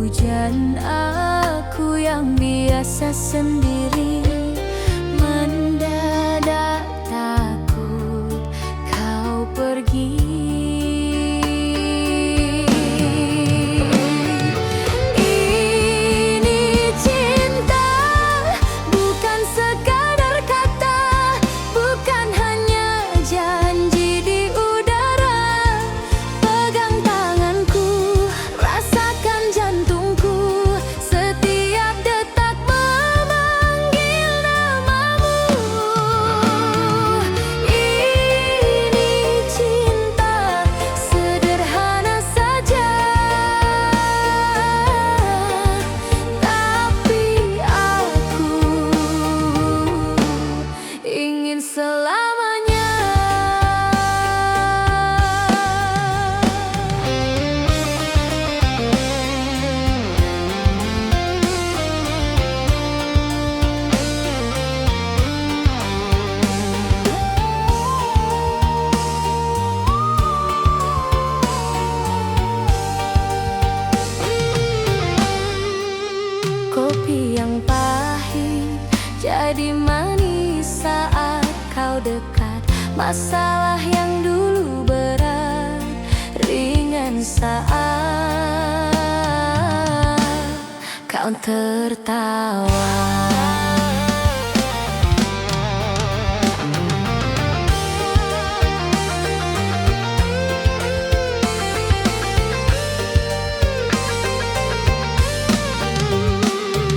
hujan, aku yang biasa sendiri mendadak takut kau pergi. Ini cinta bukan sekadar kata, bukan hanya janji di udara. Pegang tanganku, rasakan jantungku, setiap detak memanggil namamu. Ini cinta sederhana saja, tapi aku ingin selamanya. Kopi yang pahit jadi manis saat kau dekat. Masalah yang dulu berat ringan saat kau tertawa.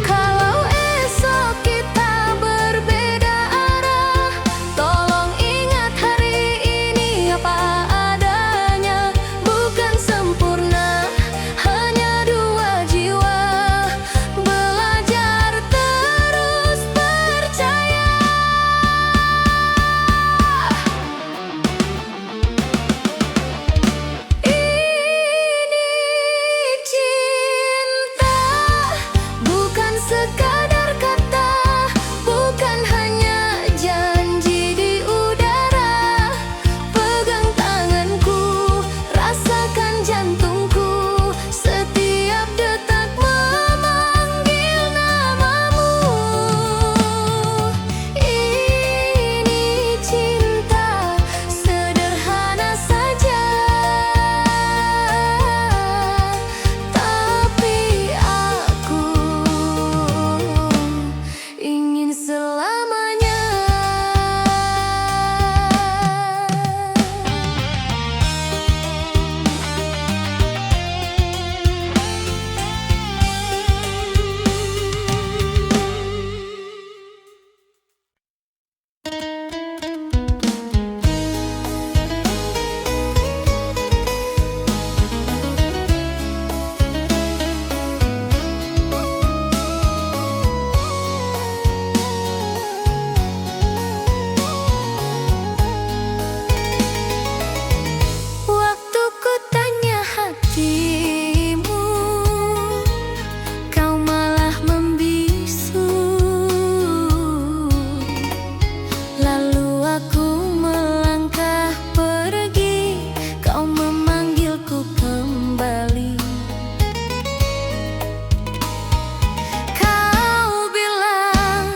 Kalau esok kita berbeda arah, tolong ingat hari ini apa adanya. Bukan sempurna, hanya dua jiwa belajar terus percaya. Ini cinta bukan sekadar kata, bukan hanya janji di udara. Pegang tanganku, rasakan jantungku, setiap detak memanggil namamu. Ini cinta sederhana saja, tapi aku ingin selamanya. Waktu ku tanya hatimu, kau malah membisu. Lalu aku melangkah pergi, kau memanggilku kembali. Kau bilang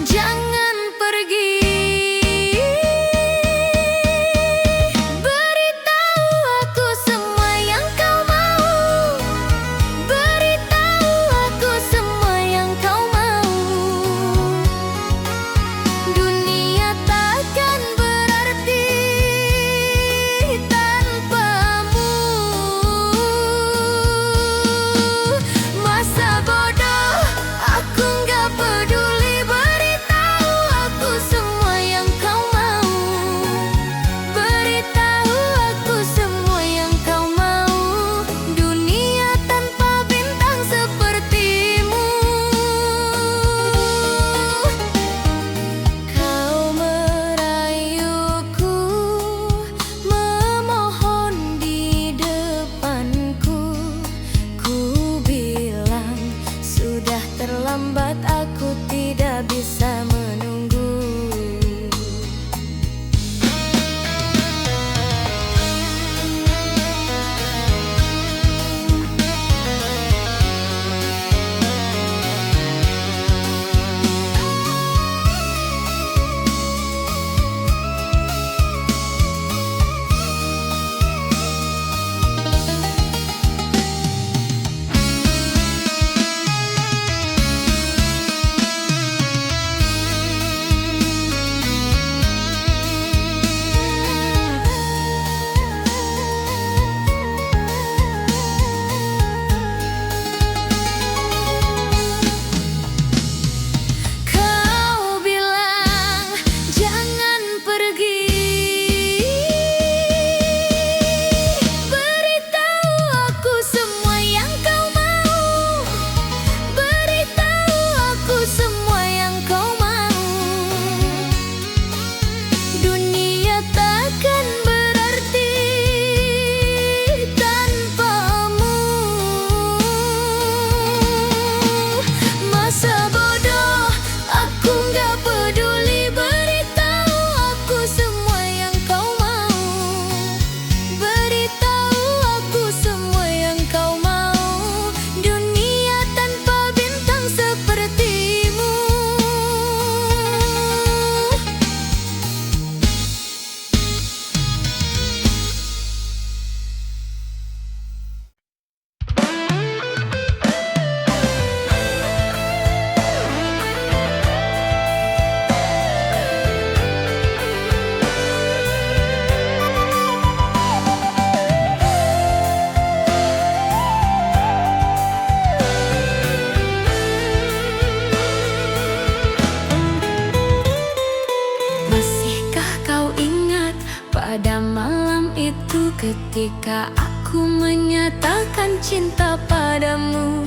jangan pergi, beritahu aku semua yang kau mau. ketika aku menyatakan cinta padamu?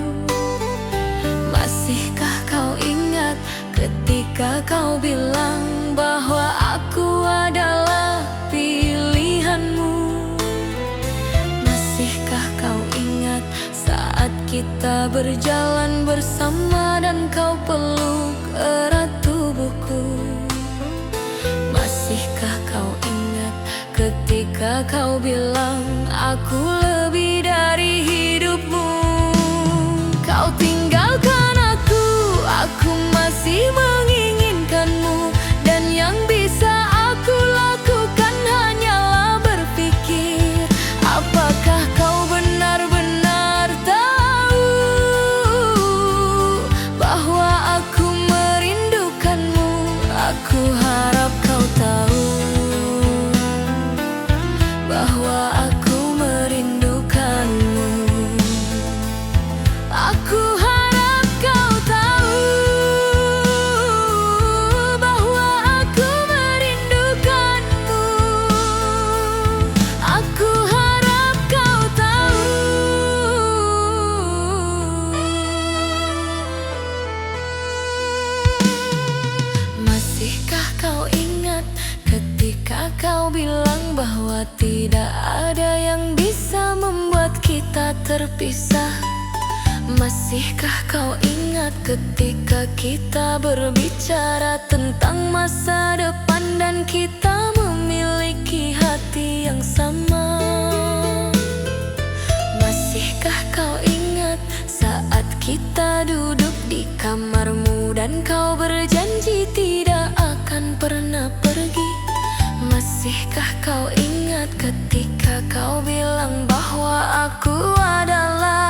Masihkah kau ingat ketika kau bilang bahwa aku adalah pilihanmu? Masihkah kau ingat saat kita berjalan bersama dan kau peluk erat tubuhku? Masihkah kau ingat ketika kau bilang aku lebih dari hidupmu? Kau tinggalkan aku masih menginginkanmu, dan yang bisa aku lakukan hanyalah berpikir, apakah kau benar-benar tahu bahwa aku merindukanmu? Aku harap kau tahu bahwa aku merindukanmu. Aku harap kau tahu bahwa aku merindukanmu. Aku harap kau tahu. Masihkah kau ingat ketika kau bilang bahwa tidak ada yang bisa membuat kita terpisah? Masihkah kau ingat ketika kita berbicara tentang masa depan dan kita memiliki hati yang sama? Masihkah kau ingat saat kita duduk di kamarmu dan kau berjanji tidak akan pernah pergi? Masihkah kau ingat ketika kau bilang bahwa aku adalah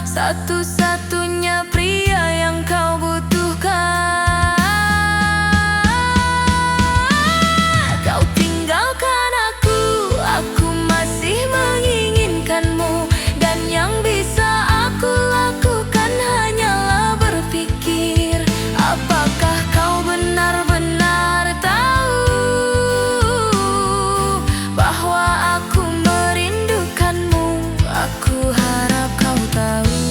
satu-satunya pria yang kau butuhkan? Kau tinggalkan aku masih menginginkanmu, dan yang bisa aku lakukan hanyalah berpikir, apakah kau benar-benar tahu bahwa aku merindukanmu? Aku harap kau tahu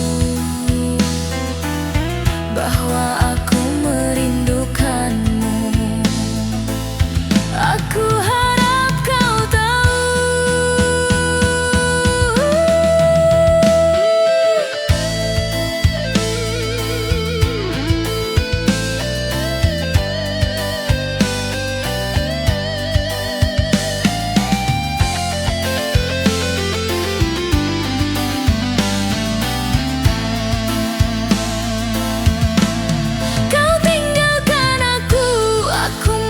bahwa aku merindukanmu. Aku harap kau tahu. Kau tinggalkan aku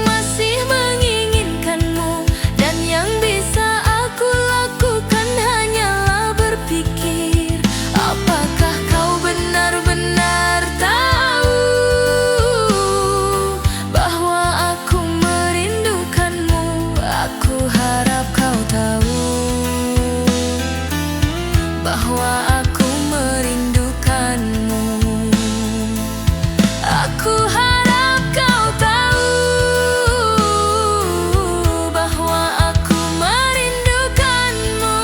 masih menginginkanmu, dan yang bisa aku lakukan hanyalah berpikir, apakah kau benar-benar tahu bahwa aku merindukanmu? Aku harap kau tahu bahwa aku merindukanmu. Aku harap kau tahu bahwa aku merindukanmu.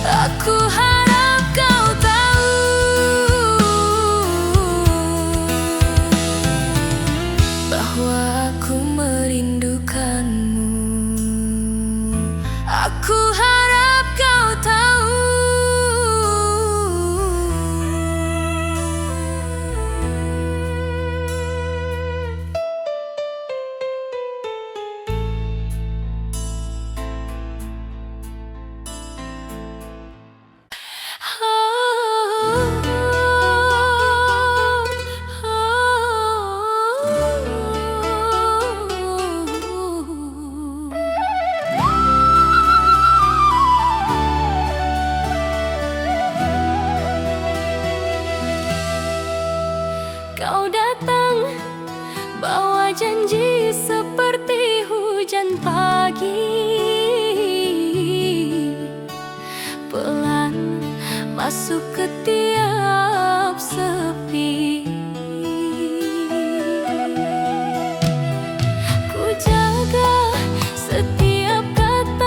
Aku harap kau tahu bahwa aku merindukanmu. Aku harap kau tahu. Kau datang bawa janji seperti hujan pagi, pelan masuk ke tiap sepi. Ku jaga setiap kata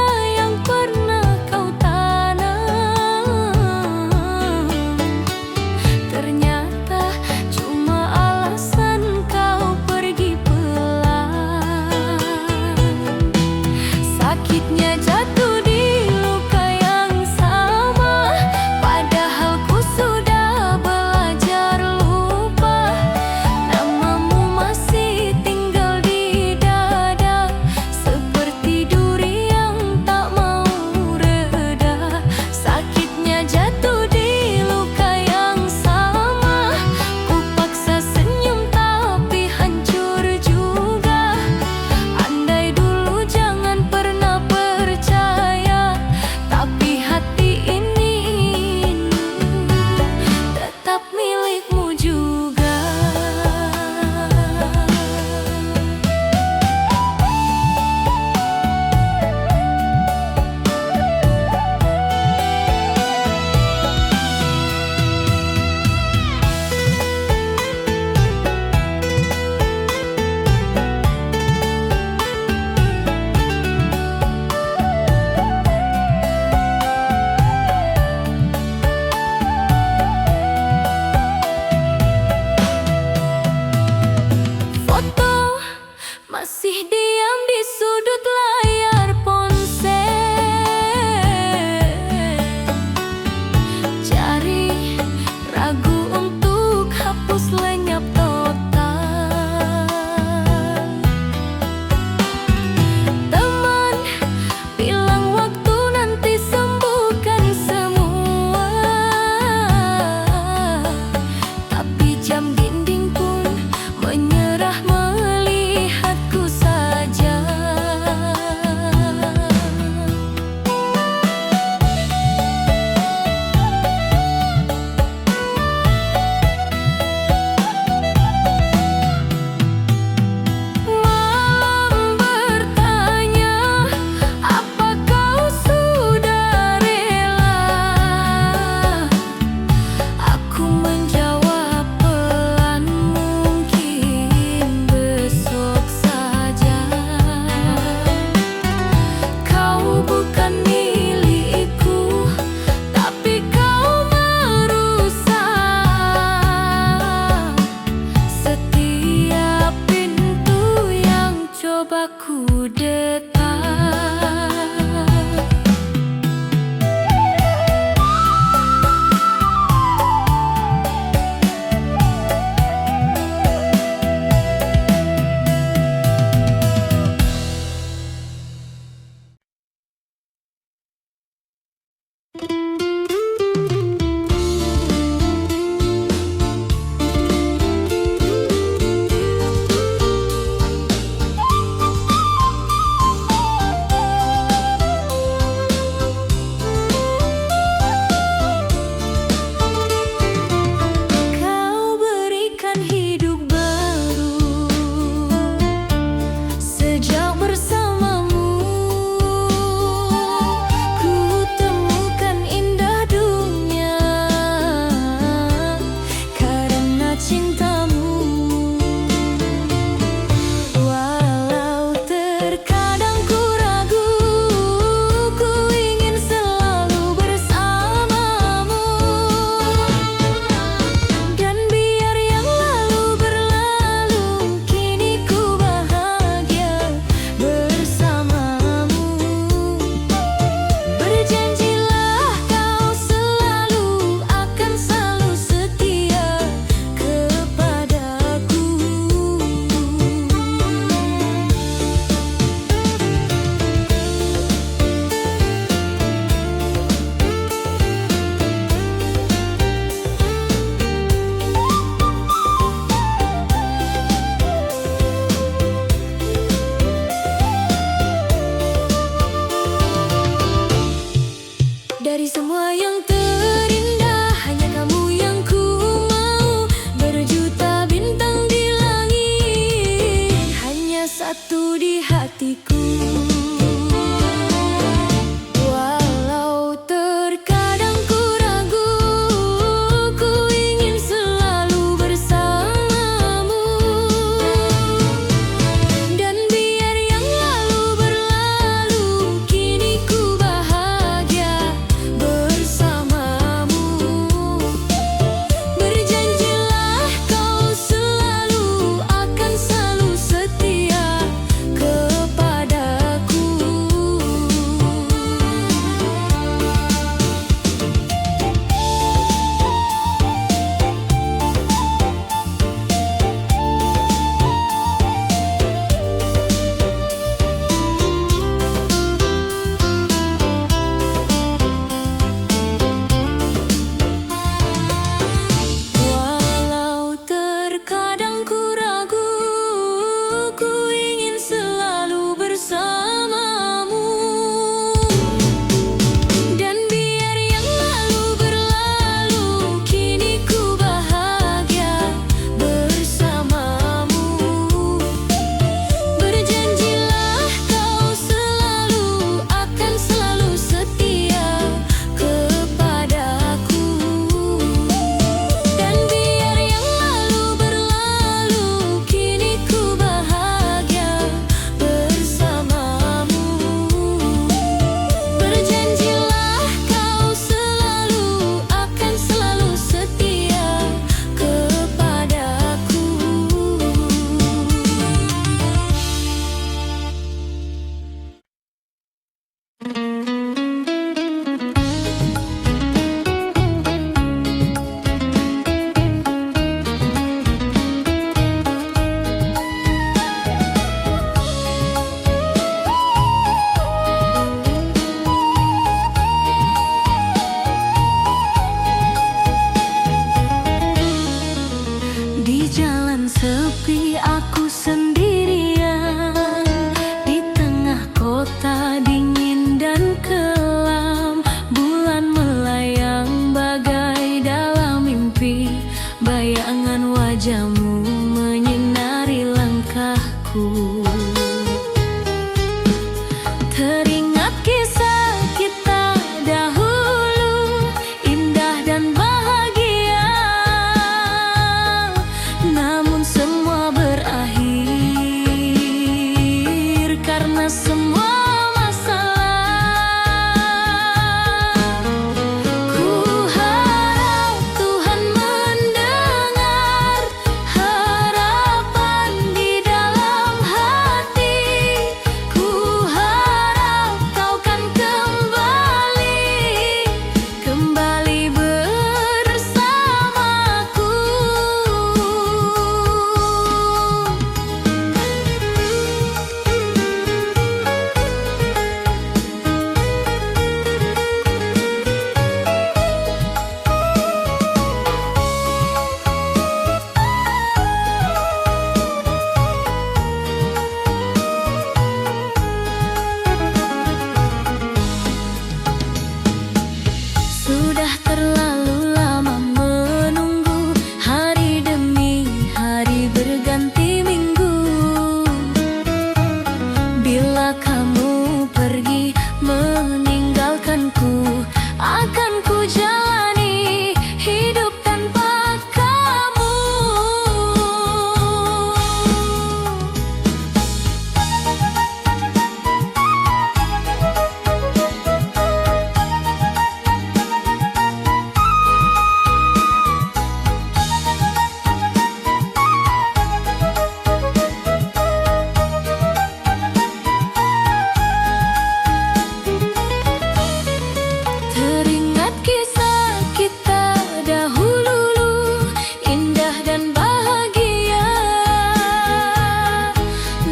Teringat kisah kita dahulu, indah dan bahagia.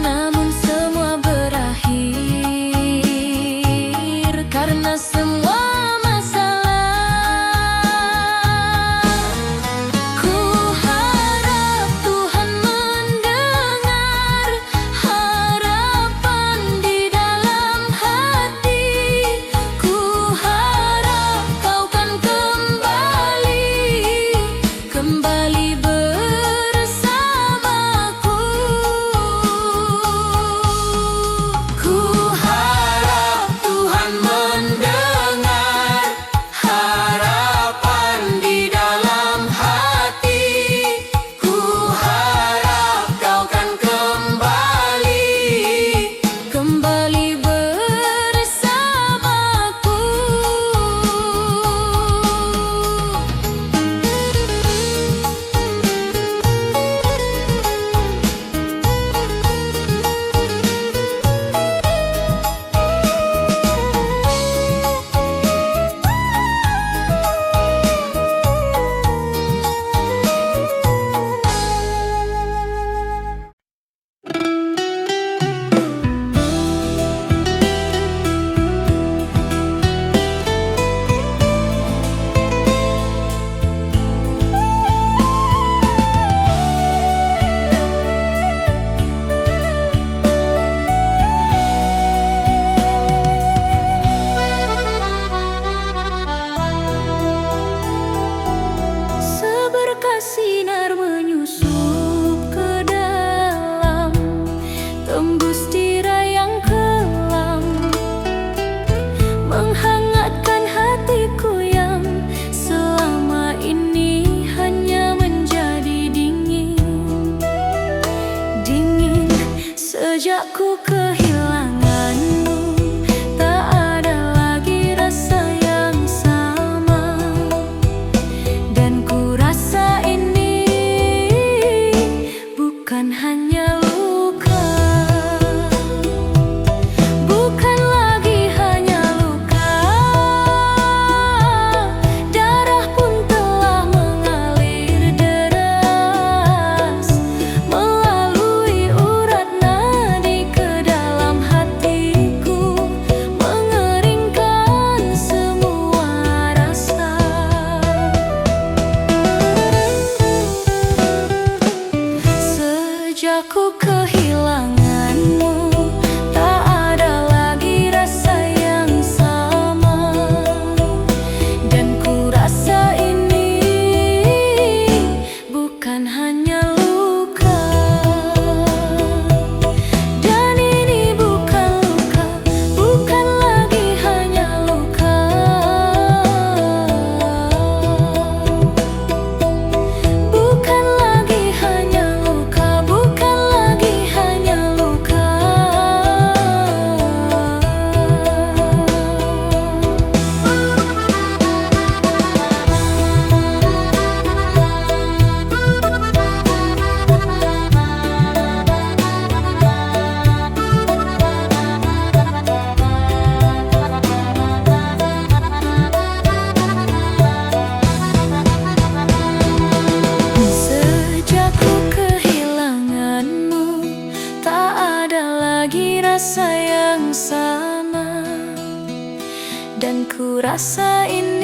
Namun semua berakhir karena semua masalah. Ku harap Tuhan mendengar harapan di dalam hati. Ku harap kau kan kembali bersamaku. Ku harap Tuhan mendengar harapan di dalam hati. Ku harap kau kan kembali bersamaku. Seberkas sinar menyusup ke dalam, tembus tirai yang kelam, menghangatkan hatiku yang selama ini hanya menjadi dingin. Dingin sejak ku kehilanganmu, tak ada lagi rasa yang sama. Dan ku rasa ini bukan hanya luka, bukan lagi hanya luka. Darah pun telah mengalir deras melalui urat nadi ke dalam hatiku, mengeringkan semua rasa. Sejak ku kehilanganmu, tak ada lagi rasa yang sama. Dan ku rasa ini bukan hanya luka. Dan ini bukan luka, bukan lagi hanya luka. Bukan lagi hanya luka, bukan lagi hanya luka. Sejak ku kehilanganmu, tak ada lagi rasa yang sama. Dan ku rasa ini